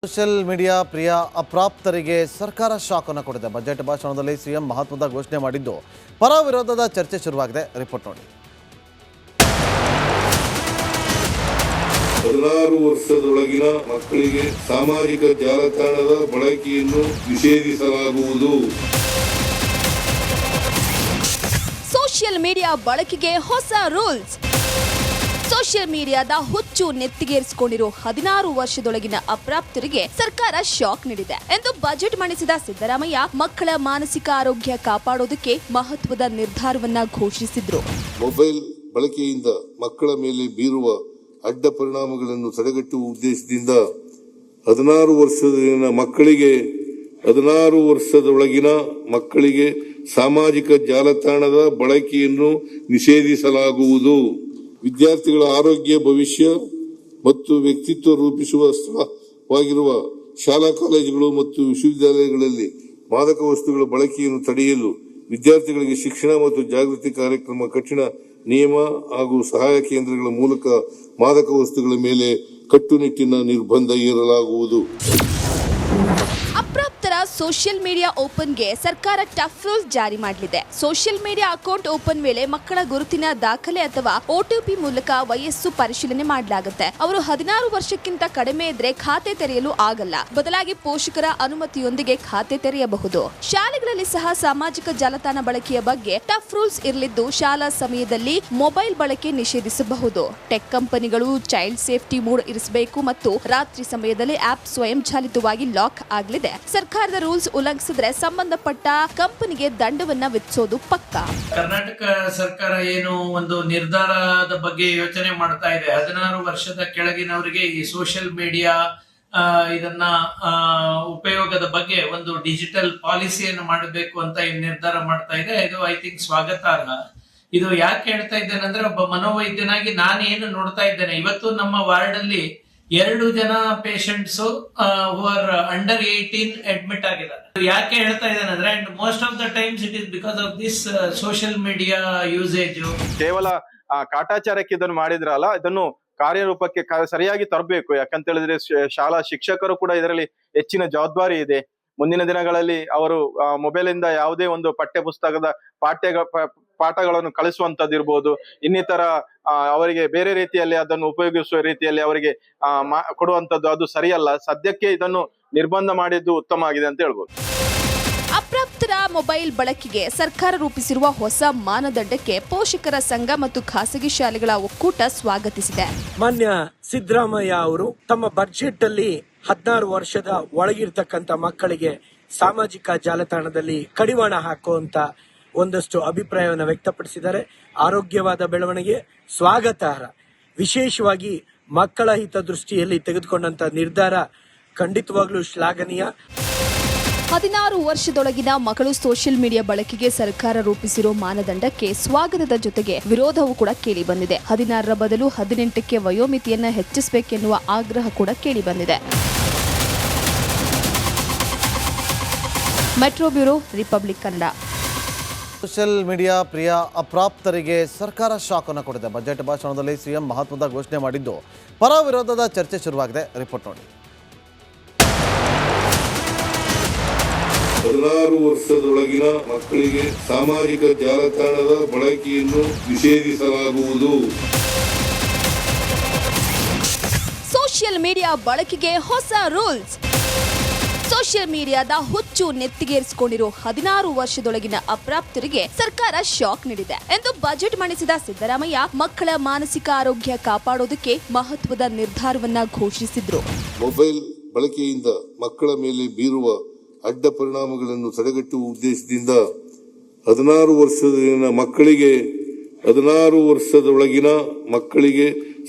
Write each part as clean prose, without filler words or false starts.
Social media ಪ್ರಿಯ ಅಪ್ರಾಪ್ತರಿಗೆ ಸರ್ಕಾರ ಶಾಕ್ ಅನ್ನು ಕೊಟ್ಟಿದೆ. ಬಜೆಟ್ ಭಾಷಣದಲ್ಲಿ ಸಿಎಂ ಮಹತ್ವದ ಘೋಷಣೆ ಮಾಡಿದ್ದು ಪರ ವಿರೋಧದ ಚರ್ಚೆ ಶುರುವಾಗಿದೆ. ರಿಪೋರ್ಟ್ ನೋಡಿ. 16 ವರ್ಷದೊಳಗಿನ ಮಕ್ಕಳಿಗೆ ಸಾಮಾಜಿಕ ಜಾಲತಾಣದ ಬಳಕೆಯನ್ನು ನಿಷೇಧಿಸಲಾಗುವುದು. ಸೋಷಿಯಲ್ ಮೀಡಿಯಾ ಬಳಕೆಗೆ ಹೊಸ ರೂಲ್ಸ್. ಸೋಷಿಯಲ್ ಮೀಡಿಯಾದ ಹುಚ್ಚು ನೆತ್ತಿಗೇರಿಸಿಕೊಂಡಿರೋ 16 ವರ್ಷದೊಳಗಿನ ಅಪ್ರಾಪ್ತರಿಗೆ ಸರ್ಕಾರ ಶಾಕ್ ನೀಡಿದೆ ಎಂದು ಬಜೆಟ್ ಮಂಡಿಸಿದ ಸಿದ್ದರಾಮಯ್ಯ ಮಕ್ಕಳ ಮಾನಸಿಕ ಆರೋಗ್ಯ ಕಾಪಾಡೋದಕ್ಕೆ ಮಹತ್ವದ ನಿರ್ಧಾರವನ್ನ ಘೋಷಿಸಿದ್ರು. ಮೊಬೈಲ್ ಬಳಕೆಯಿಂದ ಮಕ್ಕಳ ಮೇಲೆ ಬೀರುವ ಅಡ್ಡ ಪರಿಣಾಮಗಳನ್ನು ತಡೆಗಟ್ಟುವ ಉದ್ದೇಶದಿಂದ 16 ವರ್ಷದೊಳಗಿನ ಮಕ್ಕಳಿಗೆ ಸಾಮಾಜಿಕ ಜಾಲತಾಣದ ಬಳಕೆಯನ್ನು ನಿಷೇಧಿಸಲಾಗುವುದು. ವಿದ್ಯಾರ್ಥಿಗಳ ಆರೋಗ್ಯ, ಭವಿಷ್ಯ ಮತ್ತು ವ್ಯಕ್ತಿತ್ವ ರೂಪಿಸುವ ಸ್ಥಳವಾಗಿರುವ ಶಾಲಾ ಕಾಲೇಜುಗಳು ಮತ್ತು ವಿಶ್ವವಿದ್ಯಾಲಯಗಳಲ್ಲಿ ಮಾದಕ ವಸ್ತುಗಳ ಬಳಕೆಯನ್ನು ತಡೆಯಲು ವಿದ್ಯಾರ್ಥಿಗಳಿಗೆ ಶಿಕ್ಷಣ ಮತ್ತು ಜಾಗೃತಿ ಕಾರ್ಯಕ್ರಮ, ಕಠಿಣ ನಿಯಮ ಹಾಗೂ ಸಹಾಯ ಕೇಂದ್ರಗಳ ಮೂಲಕ ಮಾದಕ ವಸ್ತುಗಳ ಮೇಲೆ ಕಟ್ಟುನಿಟ್ಟಿನ ನಿರ್ಬಂಧ ಹೇರಲಾಗುವುದು. ಅಪ್ರಾಪ್ತರ ಸೋಷಿಯಲ್ ಮೀಡಿಯಾ ಓಪನ್ಗೆ ಸರ್ಕಾರ ಟಫ್ ರೂಲ್ಸ್ ಜಾರಿ ಮಾಡಲಿದೆ. ಸೋಷಿಯಲ್ ಮೀಡಿಯಾ ಅಕೌಂಟ್ ಓಪನ್ ವೇಳೆ ಮಕ್ಕಳ ಗುರುತಿನ ದಾಖಲೆ ಅಥವಾ OTP ಮೂಲಕ ವಯಸ್ಸು ಪರಿಶೀಲನೆ ಮಾಡಲಾಗುತ್ತೆ. ಅವರು 16 ವರ್ಷಕ್ಕಿಂತ ಕಡಿಮೆ ಇದ್ರೆ ಖಾತೆ ತೆರೆಯಲು ಆಗಲ್ಲ. ಬದಲಾಗಿ ಪೋಷಕರ ಅನುಮತಿಯೊಂದಿಗೆ ಖಾತೆ ತೆರೆಯಬಹುದು. ಶಾಲೆಗಳಲ್ಲಿ ಸಹ ಸಾಮಾಜಿಕ ಜಾಲತಾಣ ಬಳಕೆಯ ಬಗ್ಗೆ ಟಫ್ ರೂಲ್ಸ್ ಇರಲಿದ್ದು, ಶಾಲಾ ಸಮಯದಲ್ಲಿ ಮೊಬೈಲ್ ಬಳಕೆ ನಿಷೇಧಿಸಬಹುದು. ಟೆಕ್ ಕಂಪನಿಗಳು ಚೈಲ್ಡ್ ಸೇಫ್ಟಿ ಮೋಡ್ ಇರಿಸಬೇಕು ಮತ್ತು ರಾತ್ರಿ ಸಮಯದಲ್ಲಿ ಆಪ್ ಸ್ವಯಂ ಚಾಲಿತವಾಗಿ ಲಾಕ್ ಆಗಲಿದೆ. ಸರ್ಕಾರದ ರೂಲ್ಸ್ ಉಲ್ಲಂಘಿಸಿದ್ರೆ ಸಂಬಂಧಪಟ್ಟ ಕಂಪನಿಗೆ ದಂಡವನ್ನ ವಿಧಿಸೋದು ಪಕ್ಕಾ. ಕರ್ನಾಟಕ ಸರ್ಕಾರ ಏನು ಒಂದು ನಿರ್ಧಾರದ ಬಗ್ಗೆ ಯೋಚನೆ ಮಾಡ್ತಾ ಇದೆ, 16 ವರ್ಷದ ಕೆಳಗಿನವರಿಗೆ ಈ ಸೋಷಿಯಲ್ ಮೀಡಿಯಾ ಇದನ್ನ ಉಪಯೋಗದ ಬಗ್ಗೆ ಒಂದು ಡಿಜಿಟಲ್ ಪಾಲಿಸಿಯನ್ನು ಮಾಡಬೇಕು ಅಂತ ನಿರ್ಧಾರ ಮಾಡ್ತಾ ಇದೆ. ಇದು ಐ ಥಿಂಕ್ ಸ್ವಾಗತಾರ್ಹ. ಇದು ಯಾಕೆ ಹೇಳ್ತಾ ಇದ್ದೇನೆ ಅಂದ್ರೆ, ಒಬ್ಬ ಮನೋವೈದ್ಯನಾಗಿ ನಾನು ಏನು ನೋಡ್ತಾ ಇದ್ದೇನೆ, ಇವತ್ತು ನಮ್ಮ ವಾರ್ಡ್ ಅಲ್ಲಿ 2 ಜನ patients who are under 18 admit ಆಗಿದ್ದಾರೆ. ಯಾಕೆ ಹೇಳ್ತಾ ಇದ್ದೇನೆ ಅಂದ್ರೆ, and most of the times it is because of this social media usage. ಕೇವಲ ಕಾಟಾಚಾರಕ್ಕೆ ಇದನ್ನು ಮಾಡಿದ್ರಲ್ಲ, ಇದನ್ನು ಕಾರ್ಯರೂಪಕ್ಕೆ ಸರಿಯಾಗಿ ತರಬೇಕು. ಯಾಕಂತ ಹೇಳಿದ್ರೆ ಶಾಲಾ ಶಿಕ್ಷಕರು ಕೂಡ ಇದರಲ್ಲಿ ಹೆಚ್ಚಿನ ಜವಾಬ್ದಾರಿ ಇದೆ. ಮುಂದಿನ ದಿನಗಳಲ್ಲಿ ಅವರು ಮೊಬೈಲ್ ಇಂದ ಯಾವುದೇ ಒಂದು ಪಠ್ಯ ಪುಸ್ತಕದ ಪಾಠಗಳನ್ನು ಕಳಿಸುವಂತದ್ದು ಇರ್ಬೋದು, ಇನ್ನಿತರ ಅವರಿಗೆ ಬೇರೆ ರೀತಿಯಲ್ಲಿ ಅದನ್ನು ಉಪಯೋಗಿಸುವ ರೀತಿಯಲ್ಲಿ ಅವರಿಗೆ ಕೊಡುವಂತದ್ದು ಅದು ಸರಿಯಲ್ಲ. ಸದ್ಯಕ್ಕೆ ಇದನ್ನು ನಿರ್ಬಂಧ ಮಾಡಿದ್ದು ಉತ್ತಮ ಆಗಿದೆ ಅಂತ ಹೇಳ್ಬೋದು. ಅಪ್ರಾಪ್ತರ ಮೊಬೈಲ್ ಬಳಕೆಗೆ ಸರ್ಕಾರ ರೂಪಿಸಿರುವ ಹೊಸ ಮಾನದಂಡಕ್ಕೆ ಪೋಷಕರ ಸಂಘ ಮತ್ತು ಖಾಸಗಿ ಶಾಲೆಗಳ ಒಕ್ಕೂಟ ಸ್ವಾಗತಿಸಿದೆ. ಮಾನ್ಯ ಸಿದ್ದರಾಮಯ್ಯ ಅವರು ತಮ್ಮ ಬಜೆಟ್ ಅಲ್ಲಿ 16 ವರ್ಷದ ಒಳಗಿರ್ತಕ್ಕಂಥ ಮಕ್ಕಳಿಗೆ ಸಾಮಾಜಿಕ ಜಾಲತಾಣದಲ್ಲಿ ಕಡಿವಾಣ ಹಾಕುವಂತ ಒಂದಷ್ಟು ಅಭಿಪ್ರಾಯವನ್ನು ವ್ಯಕ್ತಪಡಿಸಿದ್ದಾರೆ. ಆರೋಗ್ಯವಾದ ಬೆಳವಣಿಗೆ ಸ್ವಾಗತಾರ್ಹ. ವಿಶೇಷವಾಗಿ ಮಕ್ಕಳ ಹಿತದೃಷ್ಟಿಯಲ್ಲಿ ತೆಗೆದುಕೊಂಡಂತ ನಿರ್ಧಾರ ಖಂಡಿತವಾಗ್ಲೂ ಶ್ಲಾಘನೀಯ. 16 ವರ್ಷದೊಳಗಿನ ಮಕ್ಕಳು ಸೋಷಿಯಲ್ ಮೀಡಿಯಾ ಬಳಕೆಗೆ ಸರ್ಕಾರ ರೂಪಿಸಿರೋ ಮಾನದಂಡಕ್ಕೆ ಸ್ವಾಗತದ ಜೊತೆಗೆ ವಿರೋಧವೂ ಕೂಡ ಕೇಳಿ ಬಂದಿದೆ. 16ರ ಬದಲು 18ಕ್ಕೆ ವಯೋಮಿತಿಯನ್ನ ಹೆಚ್ಚಿಸಬೇಕೆನ್ನುವ ಆಗ್ರಹ ಕೂಡ ಕೇಳಿ ಬಂದಿದೆ. Metro bureau, republic Kannada. Social media ಪ್ರಿಯ ಅಪ್ರಾಪ್ತರಿಗೆ ಸರ್ಕಾರ ಶಾಕ್ ಅನ್ನು ಕೊಟ್ಟಿದೆ. ಬಜೆಟ್ ಭಾಷಣದಲ್ಲಿ ಸಿಎಂ ಮಹತ್ವದ ಘೋಷಣೆ ಮಾಡಿದ್ದು ಪರ ವಿರೋಧದ ಚರ್ಚೆ ಶುರುವಾಗಿದೆ. ರಿಪೋರ್ಟ್ ನೋಡಿ. 16 ವರ್ಷದೊಳಗಿನ ಮಕ್ಕಳಿಗೆ ಸಾಮಾಜಿಕ ಜಾಲತಾಣದ ಬಳಕೆಯನ್ನು ನಿಷೇಧಿಸಲಾಗುವುದು. ಸೋಷಿಯಲ್ ಮೀಡಿಯಾ ಬಳಕೆಗೆ ಹೊಸ ರೂಲ್ಸ್. ಸೋಷಿಯಲ್ ಮೀಡಿಯಾದ ಹುಚ್ಚು ನೆತ್ತಿಗೇರಿಸಿಕೊಂಡಿರೋ 16 ವರ್ಷದೊಳಗಿನ ಅಪ್ರಾಪ್ತರಿಗೆ ಸರ್ಕಾರ ಶಾಕ್ ನೀಡಿದೆ ಎಂದು ಬಜೆಟ್ ಮಂಡಿಸಿದ ಸಿದ್ದರಾಮಯ್ಯ ಮಕ್ಕಳ ಮಾನಸಿಕ ಆರೋಗ್ಯ ಕಾಪಾಡೋದಕ್ಕೆ ಮಹತ್ವದ ನಿರ್ಧಾರವನ್ನ ಘೋಷಿಸಿದ್ರು. ಮೊಬೈಲ್ ಬಳಕೆಯಿಂದ ಮಕ್ಕಳ ಮೇಲೆ ಬೀರುವ ಅಡ್ಡ ಪರಿಣಾಮಗಳನ್ನು ತಡೆಗಟ್ಟುವ ಉದ್ದೇಶದಿಂದ 16 ವರ್ಷದೊಳಗಿನ ಮಕ್ಕಳಿಗೆ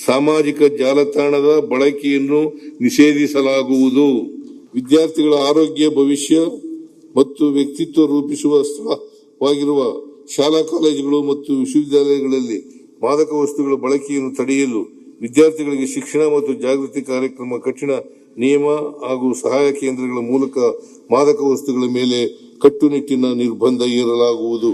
ಸಾಮಾಜಿಕ ಜಾಲತಾಣದ ಬಳಕೆಯನ್ನು ನಿಷೇಧಿಸಲಾಗುವುದು. ವಿದ್ಯಾರ್ಥಿಗಳ ಆರೋಗ್ಯ, ಭವಿಷ್ಯ ಮತ್ತು ವ್ಯಕ್ತಿತ್ವ ರೂಪಿಸುವ ಸ್ಥಳವಾಗಿರುವ ಶಾಲಾ ಕಾಲೇಜುಗಳು ಮತ್ತು ವಿಶ್ವವಿದ್ಯಾಲಯಗಳಲ್ಲಿ ಮಾದಕ ವಸ್ತುಗಳ ಬಳಕೆಯನ್ನು ತಡೆಯಲು ವಿದ್ಯಾರ್ಥಿಗಳಿಗೆ ಶಿಕ್ಷಣ ಮತ್ತು ಜಾಗೃತಿ ಕಾರ್ಯಕ್ರಮ, ಕಠಿಣ ನಿಯಮ ಹಾಗೂ ಸಹಾಯ ಕೇಂದ್ರಗಳ ಮೂಲಕ ಮಾದಕ ವಸ್ತುಗಳ ಮೇಲೆ ಕಟ್ಟುನಿಟ್ಟಿನ ನಿರ್ಬಂಧ ಹೇರಲಾಗುವುದು.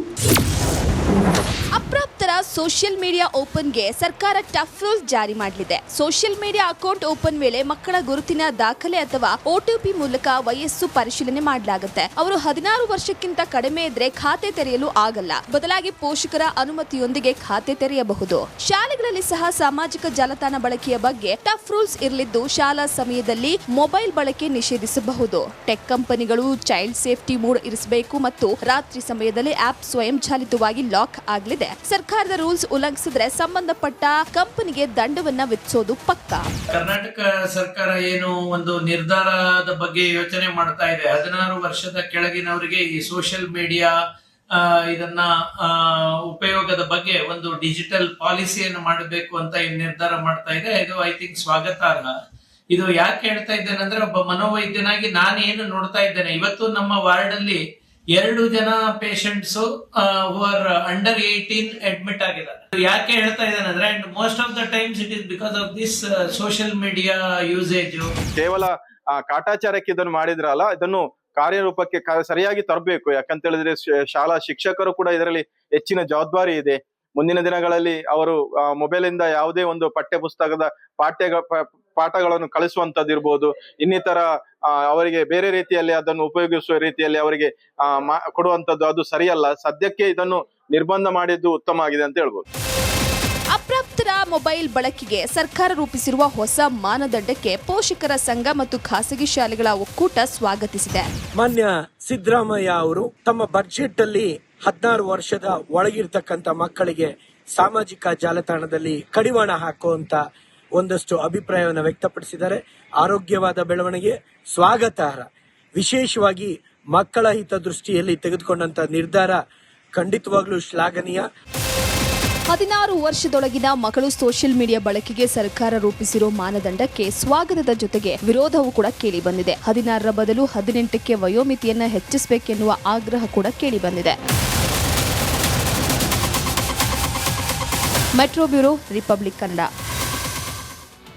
ಅಪ್ರಾಪ್ತರ ಸೋಷಿಯಲ್ ಮೀಡಿಯಾ ಓಪನ್ಗೆ ಸರ್ಕಾರ ಟಫ್ ರೂಲ್ ಜಾರಿ ಮಾಡಲಿದೆ. ಸೋಷಿಯಲ್ ಮೀಡಿಯಾ ಅಕೌಂಟ್ ಓಪನ್ ವೇಳೆ ಮಕ್ಕಳ ಗುರುತಿನ ದಾಖಲೆ ಅಥವಾ OTP ಮೂಲಕ ವಯಸ್ಸು ಪರಿಶೀಲನೆ ಮಾಡಲಾಗುತ್ತೆ. ಅವರು 16 ವರ್ಷಕ್ಕಿಂತ ಕಡಿಮೆ ಇದ್ರೆ ಖಾತೆ ತೆರೆಯಲು ಆಗಲ್ಲ. ಬದಲಾಗಿ ಪೋಷಕರ ಅನುಮತಿಯೊಂದಿಗೆ ಖಾತೆ ತೆರೆಯಬಹುದು. ಶಾಲೆಗಳಲ್ಲಿ ಸಹ ಸಾಮಾಜಿಕ ಜಾಲತಾಣ ಬಳಕೆಯ ಬಗ್ಗೆ ಟಫ್ ರೂಲ್ಸ್ ಇರಲಿದ್ದು, ಶಾಲಾ ಸಮಯದಲ್ಲಿ ಮೊಬೈಲ್ ಬಳಕೆ ನಿಷೇಧಿಸಬಹುದು. ಟೆಕ್ ಕಂಪನಿಗಳು ಚೈಲ್ಡ್ ಸೇಫ್ಟಿ ಮೋಡ್ ಇರಿಸಬೇಕು ಮತ್ತು ರಾತ್ರಿ ಸಮಯದಲ್ಲಿ ಆಪ್ ಸ್ವಯಂ ಚಾಲಿತವಾಗಿ ಲಾಕ್ ಆಗಲಿದೆ. ಸರ್ಕಾರದ ರೂಲ್ಸ್ ಉಲ್ಲಂಘಿಸಿದ್ರೆ ಸಂಬಂಧಪಟ್ಟ ಕಂಪನಿಗೆ ದಂಡವನ್ನ ವಿಧಿಸೋದು ಪಕ್ಕಾ. ಕರ್ನಾಟಕ ಸರ್ಕಾರ ಏನು ಒಂದು ನಿರ್ಧಾರದ ಬಗ್ಗೆ ಯೋಚನೆ ಮಾಡ್ತಾ ಇದೆ. 16 ವರ್ಷದ ಕೆಳಗಿನವರಿಗೆ ಈ ಸೋಷಿಯಲ್ ಮೀಡಿಯಾ ಇದನ್ನ ಉಪಯೋಗದ ಬಗ್ಗೆ ಒಂದು ಡಿಜಿಟಲ್ ಪಾಲಿಸಿಯನ್ನು ಮಾಡಬೇಕು ಅಂತ ನಿರ್ಧಾರ ಮಾಡ್ತಾ ಇದೆ. ಇದು ಐ ಥಿಂಕ್ ಸ್ವಾಗತಾರ್ಹ. ಇದು ಯಾಕೆ ಹೇಳ್ತಾ ಇದ್ದೇನೆ ಅಂದ್ರೆ, ಒಬ್ಬ ಮನೋವೈದ್ಯನಾಗಿ ನಾನು ಏನು ನೋಡ್ತಾ ಇದ್ದೇನೆ, ಇವತ್ತು ನಮ್ಮ ವಾರ್ಡ್ ಅಲ್ಲಿ 2 ಜನ patients who are under 18 admit ಆಗಿದ್ದಾರೆ. ಯಾಕೆ ಹೇಳ್ತಾ ಇದ್ದೇನೆ ಅಂದ್ರೆ, and most of the times it is because of this social media usage. ಕೇವಲ ಕಾಟಾಚಾರಕ್ಕೆ ಇದನ್ನು ಮಾಡಿದ್ರಲ್ಲ, ಇದನ್ನು ಕಾರ್ಯರೂಪಕ್ಕೆ ಸರಿಯಾಗಿ ತರಬೇಕು. ಯಾಕಂತ ಹೇಳಿದ್ರೆ ಶಾಲಾ ಶಿಕ್ಷಕರು ಕೂಡ ಇದರಲ್ಲಿ ಹೆಚ್ಚಿನ ಜವಾಬ್ದಾರಿ ಇದೆ. ಮುಂದಿನ ದಿನಗಳಲ್ಲಿ ಅವರು ಮೊಬೈಲ್ ಇಂದ ಯಾವುದೇ ಒಂದು ಪಠ್ಯ ಪುಸ್ತಕದ ಪಾಠಗಳನ್ನು ಕಳಿಸುವಂತದ್ದು ಇರ್ಬೋದು, ಇನ್ನಿತರ ಅವರಿಗೆ ಬೇರೆ ರೀತಿಯಲ್ಲಿ ಅದನ್ನು ಉಪಯೋಗಿಸುವ ರೀತಿಯಲ್ಲಿ ಅವರಿಗೆ ಕೊಡುವಂತದ್ದು ಅದು ಸರಿಯಲ್ಲ. ಸದ್ಯಕ್ಕೆ ಇದನ್ನು ನಿರ್ಬಂಧ ಮಾಡಿದ್ದು ಉತ್ತಮ ಆಗಿದೆ ಅಂತ ಹೇಳ್ಬೋದು. ಅಪ್ರಾಪ್ತರ ಮೊಬೈಲ್ ಬಳಕೆಗೆ ಸರ್ಕಾರ ರೂಪಿಸಿರುವ ಹೊಸ ಮಾನದಂಡಕ್ಕೆ ಪೋಷಕರ ಸಂಘ ಮತ್ತು ಖಾಸಗಿ ಶಾಲೆಗಳ ಒಕ್ಕೂಟ ಸ್ವಾಗತಿಸಿದೆ. ಮಾನ್ಯ ಸಿದ್ದರಾಮಯ್ಯ ಅವರು ತಮ್ಮ ಬಜೆಟ್ ಅಲ್ಲಿ 16 ವರ್ಷದ ಒಳಗಿರ್ತಕ್ಕಂಥ ಮಕ್ಕಳಿಗೆ ಸಾಮಾಜಿಕ ಜಾಲತಾಣದಲ್ಲಿ ಕಡಿವಾಣ ಹಾಕುವಂತ ಒಂದಷ್ಟು ಅಭಿಪ್ರಾಯವನ್ನು ವ್ಯಕ್ತಪಡಿಸಿದ್ದಾರೆ. ಆರೋಗ್ಯವಾದ ಬೆಳವಣಿಗೆ ಸ್ವಾಗತಾರ್ಹ. ವಿಶೇಷವಾಗಿ ಮಕ್ಕಳ ಹಿತದೃಷ್ಟಿಯಲ್ಲಿ ತೆಗೆದುಕೊಂಡಂತ ನಿರ್ಧಾರ ಖಂಡಿತವಾಗ್ಲೂ ಶ್ಲಾಘನೀಯ. 16 ವರ್ಷದೊಳಗಿನ ಮಕ್ಕಳು ಸೋಷಿಯಲ್ ಮೀಡಿಯಾ ಬಳಕೆಗೆ ಸರ್ಕಾರ ರೂಪಿಸಿರೋ ಮಾನದಂಡಕ್ಕೆ ಸ್ವಾಗತದ ಜೊತೆಗೆ ವಿರೋಧವೂ ಕೂಡ ಕೇಳಿ ಬಂದಿದೆ. 16ರ ಬದಲು 18ಕ್ಕೆ ವಯೋಮಿತಿಯನ್ನ ಹೆಚ್ಚಿಸಬೇಕೆನ್ನುವ ಆಗ್ರಹ ಕೂಡ ಕೇಳಿ ಬಂದಿದೆ. Metro bureau, republic Kannada.